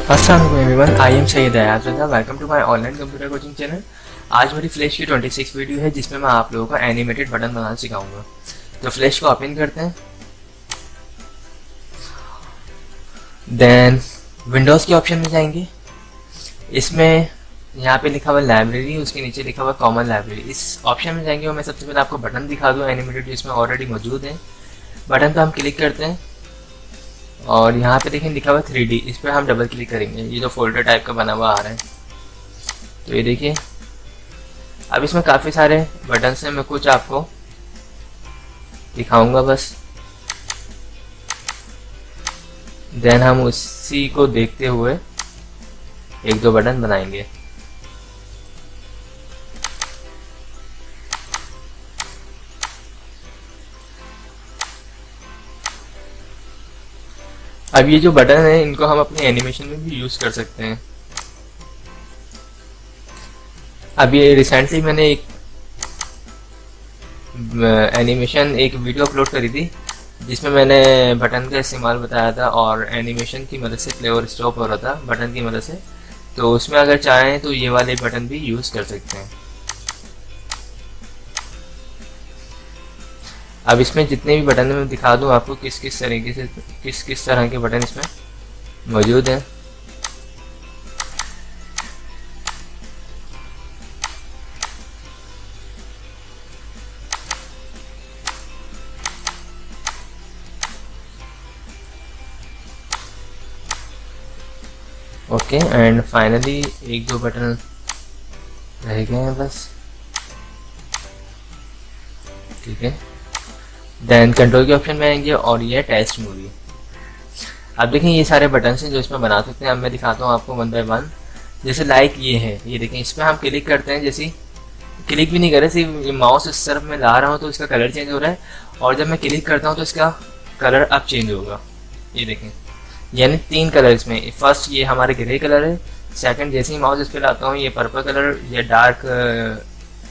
अस्सलाम वालेकुम everyone, I am Syed Ayaz Raza. Welcome to my online computer coaching channel. आज मेरी फ्लैश की 26 वीडियो है जिसमें मैं आप लोगों को एनिमेटेड बटन बनाना सिखाऊंगा। तो फ्लैश को ओपन करते हैं, देन विंडोज़ के ऑप्शन में जाएंगे। इसमें यहाँ पे लिखा हुआ लाइब्रेरी, उसके नीचे लिखा हुआ कॉमन लाइब्रेरी। इस ऑप्शन में जाएंगे और मैं सबसे पहले आपको बटन दिखा दूँ एनिमेटेड, जिसमें ऑलरेडी मौजूद है। बटन पर हम क्लिक करते हैं और यहाँ पे देखें लिखा हुआ 3D, इस पर हम डबल क्लिक करेंगे। ये जो फोल्डर टाइप का बना हुआ आ रहा है, तो ये देखिए। अब इसमें काफ़ी सारे बटन हैं, मैं कुछ आपको दिखाऊंगा बस। देन हम उसी को देखते हुए एक दो बटन बनाएंगे। अब ये जो बटन है इनको हम अपने एनिमेशन में भी यूज़ कर सकते हैं। अब ये रिसेंटली मैंने एक एनिमेशन एक वीडियो अपलोड करी थी जिसमें मैंने बटन का इस्तेमाल बताया था और एनिमेशन की मदद से प्ले और स्टॉप हो रहा था बटन की मदद से। तो उसमें अगर चाहें तो ये वाले बटन भी यूज़ कर सकते हैं। अब इसमें जितने भी बटन है मैं दिखा दूं आपको किस किस तरीके से किस तरह के बटन इसमें मौजूद हैं। ओके, एंड फाइनली एक दो बटन रह गए हैं बस, ठीक है। देन कंट्रोल के ऑप्शन में आएंगे और ये टेस्ट मूवी। अब देखें ये सारे बटन हैं जो इसमें बना सकते हैं। अब मैं दिखाता हूँ आपको वन बाय वन। जैसे लाइक ये है, ये देखें, इसमें हम क्लिक करते हैं, जैसे क्लिक भी नहीं कर रहे, सिर्फ माउस इस तरफ में ला रहा हूँ तो इसका कलर चेंज हो रहा है, और जब मैं क्लिक करता हूँ तो इसका कलर अब चेंज होगा। ये देखें, यानी 3 कलर इसमें। फर्स्ट ये हमारे ग्रे कलर है, सेकंड जैसे ही माउस इस पर लाता हूँ ये पर्पल कलर या डार्क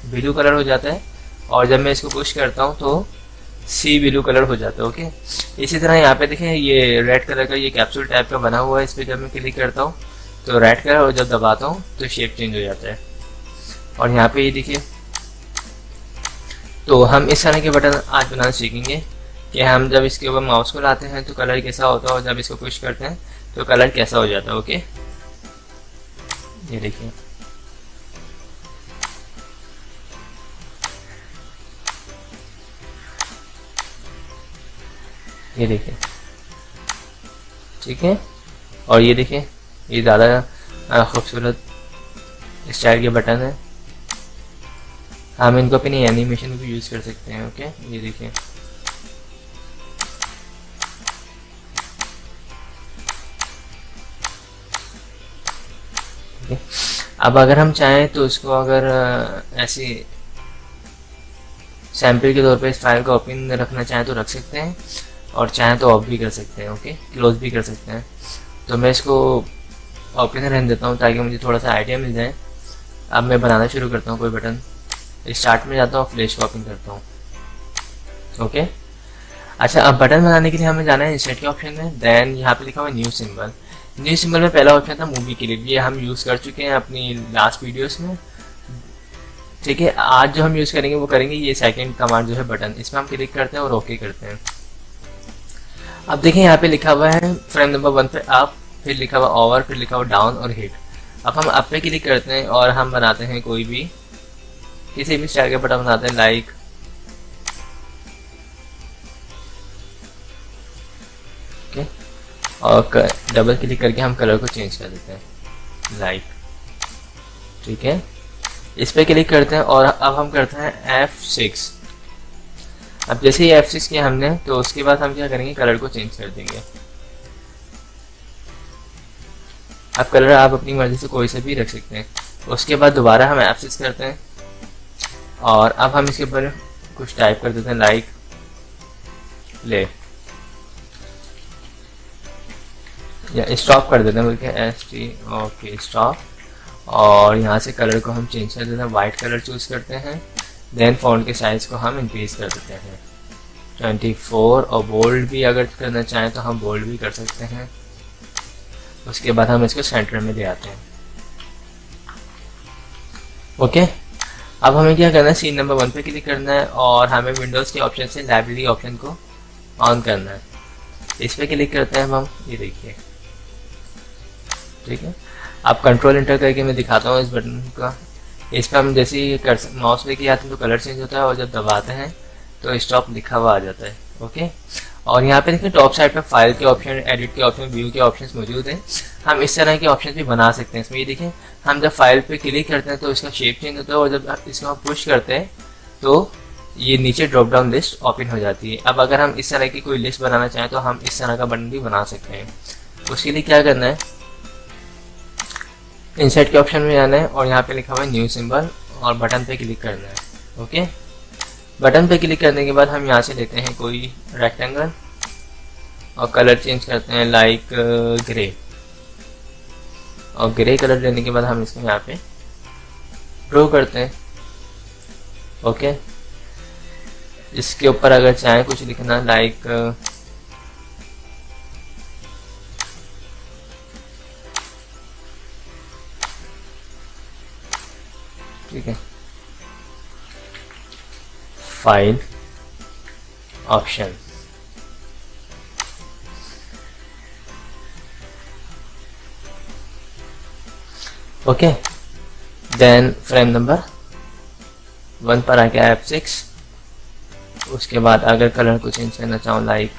ब्लू कलर हो जाता है, और जब मैं इसको पुश करता हूँ तो सी ब्लू कलर हो जाता है। ओके, इसी तरह यहाँ पे देखें ये रेड कलर का ये कैप्सूल टाइप का बना हुआ है, इस पर जब मैं क्लिक करता हूँ तो रेड कलर, और जब दबाता हूँ तो शेप चेंज हो जाता है। और यहाँ पे ये देखिए, तो हम इस तरह के बटन आज बनाना सीखेंगे कि हम जब इसके ऊपर माउस को लाते हैं तो कलर कैसा होता है, और जब इसको पुश करते हैं तो कलर कैसा हो जाता है। ओके, ये देखिए, ये देखिए, ठीक है। और ये देखिए, ये ज़्यादा खूबसूरत स्टाइल के बटन है, हम इनको अपनी एनिमेशन में भी यूज़ कर सकते हैं। ओके, ये देखिए, अब अगर हम चाहें तो इसको अगर ऐसे सैम्पल के तौर पे इस फाइल को ओपन रखना चाहें तो रख सकते हैं, और चाहें तो ऑफ भी कर सकते हैं। ओके, क्लोज भी कर सकते हैं। तो मैं इसको ओपन रहने देता हूँ ताकि मुझे थोड़ा सा आइडिया मिल जाए। अब मैं बनाना शुरू करता हूँ कोई बटन। स्टार्ट में जाता हूँ, फ्लैश को ओपन करता हूँ। ओके, अच्छा, अब बटन बनाने के लिए हमें जाना है इंसर्ट के ऑप्शन में। देन यहाँ पे लिखा हुआ न्यू सिंबल। न्यू सिंबल में पहला ऑप्शन था मूवी क्लिप, ये हम यूज़ कर चुके हैं अपनी लास्ट वीडियोस में, ठीक है। आज जो हम यूज़ करेंगे वो करेंगे ये सेकंड कमांड जो है बटन, इसमें हम क्लिक करते हैं और ओके करते हैं। अब देखें यहाँ पे लिखा हुआ है फ्रेम नंबर 1 पे अप, फिर लिखा हुआ ओवर, फिर लिखा हुआ डाउन और हिट। अब हम अप पे क्लिक करते हैं और हम बनाते हैं कोई भी किसी भी स्टाइल का बटन बनाते हैं, लाइक ओके, और डबल क्लिक करके हम कलर को चेंज कर देते हैं, लाइक, ठीक है। इस पे क्लिक करते हैं और अब हम करते हैं F6। अब जैसे ही F6 किया हमने तो उसके बाद हम क्या करेंगे, कलर को चेंज कर देंगे। अब कलर आप अपनी मर्जी से कोई से भी रख सकते हैं। उसके बाद दोबारा हम F6 करते हैं और अब हम इसके ऊपर कुछ टाइप कर देते हैं, लाइक ले, या स्टॉप कर देते हैं बोल के ST। Okay, stop. और यहाँ से कलर को हम चेंज कर देते हैं, वाइट कलर चूज करते हैं। देन फॉन्ट के साइज को हम इंक्रीज कर देते हैं 24, और बोल्ड भी अगर करना चाहें तो हम बोल्ड भी कर सकते हैं। उसके बाद हम इसको सेंटर में ले आते हैं। ओके, अब हमें क्या करना है, सीन नंबर 1 पे क्लिक करना है और हमें विंडोज़ के ऑप्शन से लाइब्रेरी ऑप्शन को ऑन करना है। इस पे क्लिक करते हैं हम, ये देखिए, ठीक है। आप कंट्रोल एंटर करके मैं दिखाता हूँ इस बटन का। इस पर हम जैसे ही माउस लेके आते हैं तो कलर चेंज होता है, और जब दबाते हैं तो स्टॉप लिखा हुआ आ जाता है। ओके, और यहाँ पे देखिए टॉप साइड पे फाइल के ऑप्शन, एडिट के ऑप्शन, व्यू के ऑप्शंस मौजूद हैं। हम इस तरह के ऑप्शन भी बना सकते हैं इसमें। ये देखिए, हम जब फाइल पे क्लिक करते हैं तो इसका शेप चेंज होता है, और जब इसको हम पुश करते हैं तो ये नीचे ड्रॉप डाउन लिस्ट ओपन हो जाती है। अब अगर हम इस तरह की कोई लिस्ट बनाना चाहें तो हम इस तरह का बटन भी बना सकते हैं। उसके लिए क्या करना है, इंसर्ट के ऑप्शन में जाना है और यहाँ पे लिखा हुआ है न्यू सिंबल, और बटन पे क्लिक करना है। ओके, बटन पे क्लिक करने के बाद हम यहाँ से लेते हैं कोई रेक्टेंगल और कलर चेंज करते हैं लाइक ग्रे, और ग्रे कलर लेने के बाद हम इसको यहाँ पे ड्रॉ करते हैं। ओके, इसके ऊपर अगर चाहे कुछ लिखना लाइक ठीक है, file option, okay, then frame number 1 पर आके F6। उसके बाद अगर कलर को चेंज करना चाहूँ लाइक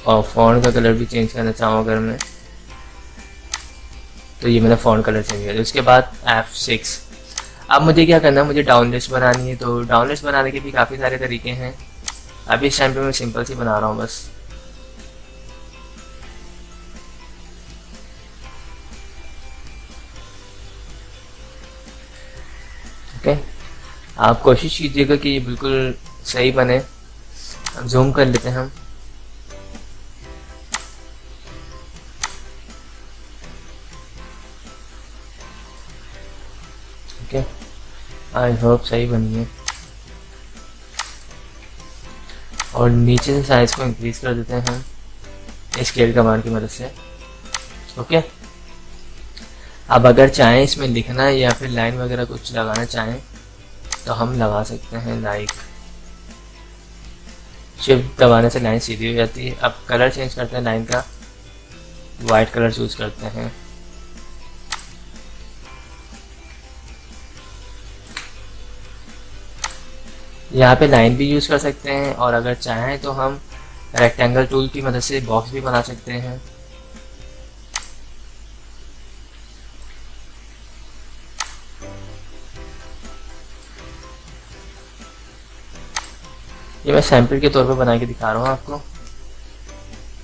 और फॉन्ट का कलर भी चेंज करना चाहूँ अगर मैं, तो ये मैंने फॉन्ट कलर चेंज किया। उसके बाद F6। अब मुझे क्या करना है, मुझे डाउन लिस्ट बनानी है। तो डाउन लिस्ट बनाने के भी काफ़ी सारे तरीके हैं। अभी इस टाइम पे मैं सिंपल सी बना रहा हूँ बस। ओके, आप कोशिश कीजिएगा कि ये बिल्कुल सही बने। अब जूम कर लेते हैं हम। ओके, आई होप सही बनी है। और नीचे से साइज को इंक्रीज कर देते हैं हम स्केल कमांड की मदद से। ओके, अब अगर चाहें इसमें लिखना है या फिर लाइन वगैरह कुछ लगाना चाहें तो हम लगा सकते हैं लाइक, शिफ्ट दबाने से लाइन सीधी हो जाती है। अब कलर चेंज करते हैं लाइन का, वाइट कलर चूज करते हैं। यहाँ पे लाइन भी यूज़ कर सकते हैं, और अगर चाहें तो हम रेक्टेंगल टूल की मदद से बॉक्स भी बना सकते हैं। ये मैं सैंपल के तौर पे बना के दिखा रहा हूँ आपको।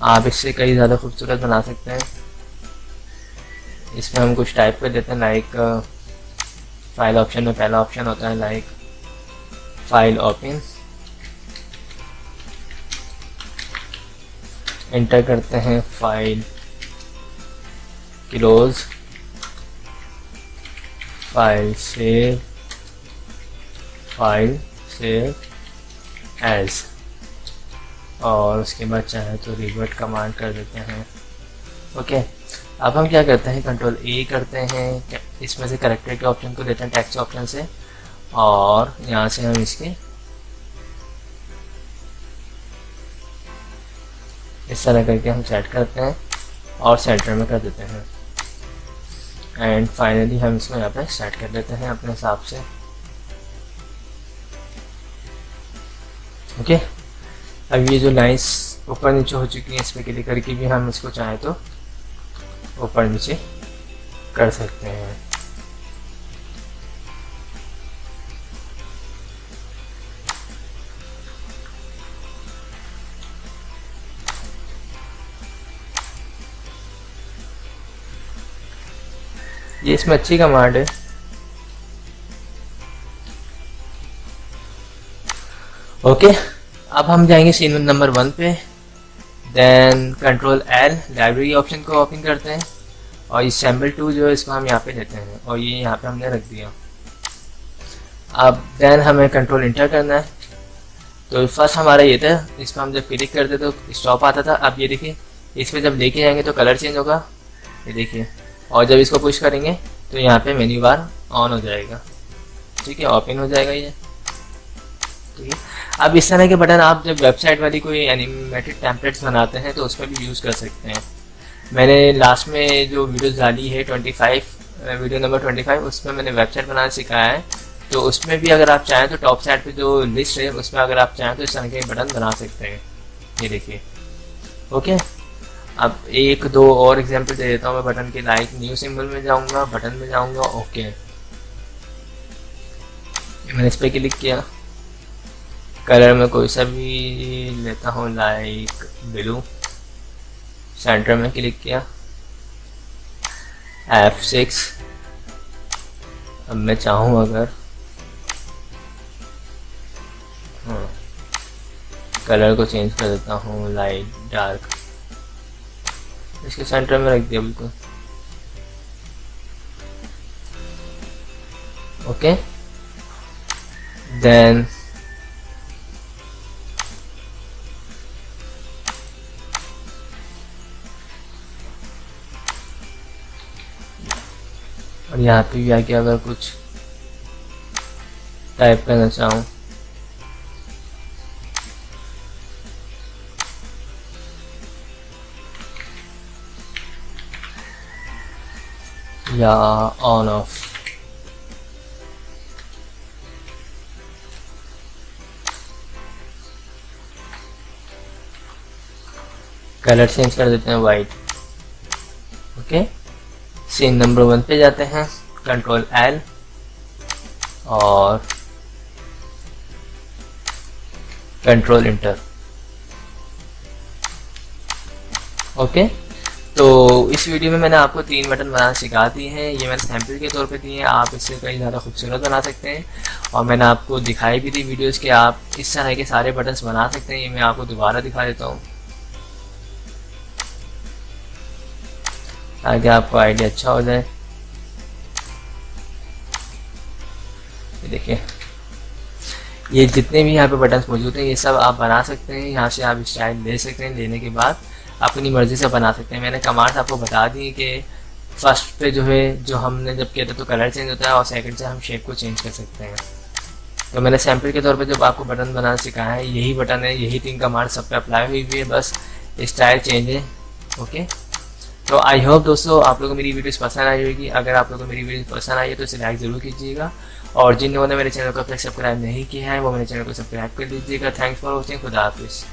आप इससे कई ज़्यादा खूबसूरत बना सकते हैं। इसमें हम कुछ टाइप कर देते हैं लाइक फाइल ऑप्शन में पहला ऑप्शन होता है लाइक फाइल ओपन, एंटर करते हैं file close, file save, file save as, और उसके बाद चाहे तो रिवर्ट कमांड कर देते हैं। ओके, अब हम क्या करते हैं, कंट्रोल ए करते हैं, इसमें से करेक्टर के ऑप्शन को देते हैं टेक्स्ट ऑप्शन से, और यहाँ से हम इसके इस तरह करके हम सेट करते हैं और सेंटर में कर देते हैं। एंड फाइनली हम इसको यहाँ पे सेट कर देते हैं अपने हिसाब से। ओके, अब ये जो लाइंस ऊपर नीचे हो चुकी हैं, इस पर क्लिक करके भी हम इसको चाहें तो ऊपर नीचे कर सकते हैं। ये इसमें अच्छी कमांड है। ओके, अब हम जाएंगे सीन नंबर 1 पे, then control L library option को ओपन करते हैं, और ये सैम्पल 2 जो है इसको हम यहाँ पे लेते हैं, और ये यहाँ पे हमने रख दिया। अब देन हमें कंट्रोल इंटर करना है, तो फर्स्ट हमारा ये था, इस पर हम जब क्लिक करते तो स्टॉप आता था। अब ये देखिए इस पर जब लेके जाएंगे तो कलर चेंज होगा, ये देखिए। और जब इसको पुश करेंगे तो यहाँ पे मेन्यू बार ऑन हो जाएगा, ठीक है, ओपन हो जाएगा ये, ठीक है। अब इस तरह के बटन आप जब वेबसाइट वाली कोई एनिमेटेड टेम्पलेट्स बनाते हैं तो उसमें भी यूज़ कर सकते हैं। मैंने लास्ट में जो वीडियोस डाली है 25 वीडियो नंबर 25, उसमें मैंने वेबसाइट बनाना सिखाया है। तो उसमें भी अगर आप चाहें तो टॉप साइड पे जो लिस्ट है उसमें अगर आप चाहें तो इस तरह के बटन बना सकते हैं, ये देखिए, ओके। अब एक दो और एग्जांपल दे देता हूँ मैं बटन के, लाइक न्यू सिंबल में जाऊँगा, बटन में जाऊँगा, ओके, मैंने इस पर क्लिक किया। कलर में कोई सा भी लेता हूँ, लाइक ब्लू, सेंटर में क्लिक किया, F6। अब मैं चाहूँ अगर कलर को चेंज कर देता हूँ, लाइट डार्क, इसके सेंटर में रख दिया बिल्कुल, ओके। देन और यहाँ पे भी आके अगर कुछ टाइप करना चाहूँ, या ऑन ऑफ, कलर चेंज कर देते हैं वाइट, ओके। सीन नंबर 1 पे जाते हैं, कंट्रोल L और कंट्रोल इंटर, ओके। तो इस वीडियो में मैंने आपको 3 बटन बनाना सिखा दिए हैं, ये मैंने सैम्पल के तौर पे दिए हैं, आप इससे कहीं ज़्यादा खूबसूरत बना सकते हैं। और मैंने आपको दिखाई भी थी वीडियोस के आप इस तरह के सारे बटन्स बना सकते हैं। ये मैं आपको दोबारा दिखा देता हूँ ताकि आपको आइडिया अच्छा हो जाए। ये देखिए, ये जितने भी यहाँ पे बटन्स मौजूद हैं ये सब आप बना सकते हैं। यहाँ से आप स्टाइल ले सकते हैं, लेने के बाद अपनी मर्ज़ी से बना सकते हैं। मैंने कमांड्स आपको बता दी कि फर्स्ट पे जो है, जो हमने जब किया था तो कलर चेंज होता है, और सेकंड से हम शेप को चेंज कर सकते हैं। तो मैंने सैम्पल के तौर पे जब आपको बटन बनाना सिखाया है, यही बटन है, यही 3 कमांड सब पे अप्लाई हुई हुई है, बस स्टाइल चेंज है, ओके। तो आई होप दोस्तों आप लोगों को मेरी वीडियोस पसंद आई होगी। अगर आप लोगों को मेरी वीडियो पसंद आई है तो इसे लाइक ज़रूर कीजिएगा, और जिन लोगों ने मेरे चैनल को अब तक सब्सक्राइब नहीं किया है वो मेरे चैनल को सब्सक्राइब कर लीजिएगा। थैंक्स फॉर वॉचिंग, खुदा हाफिज़।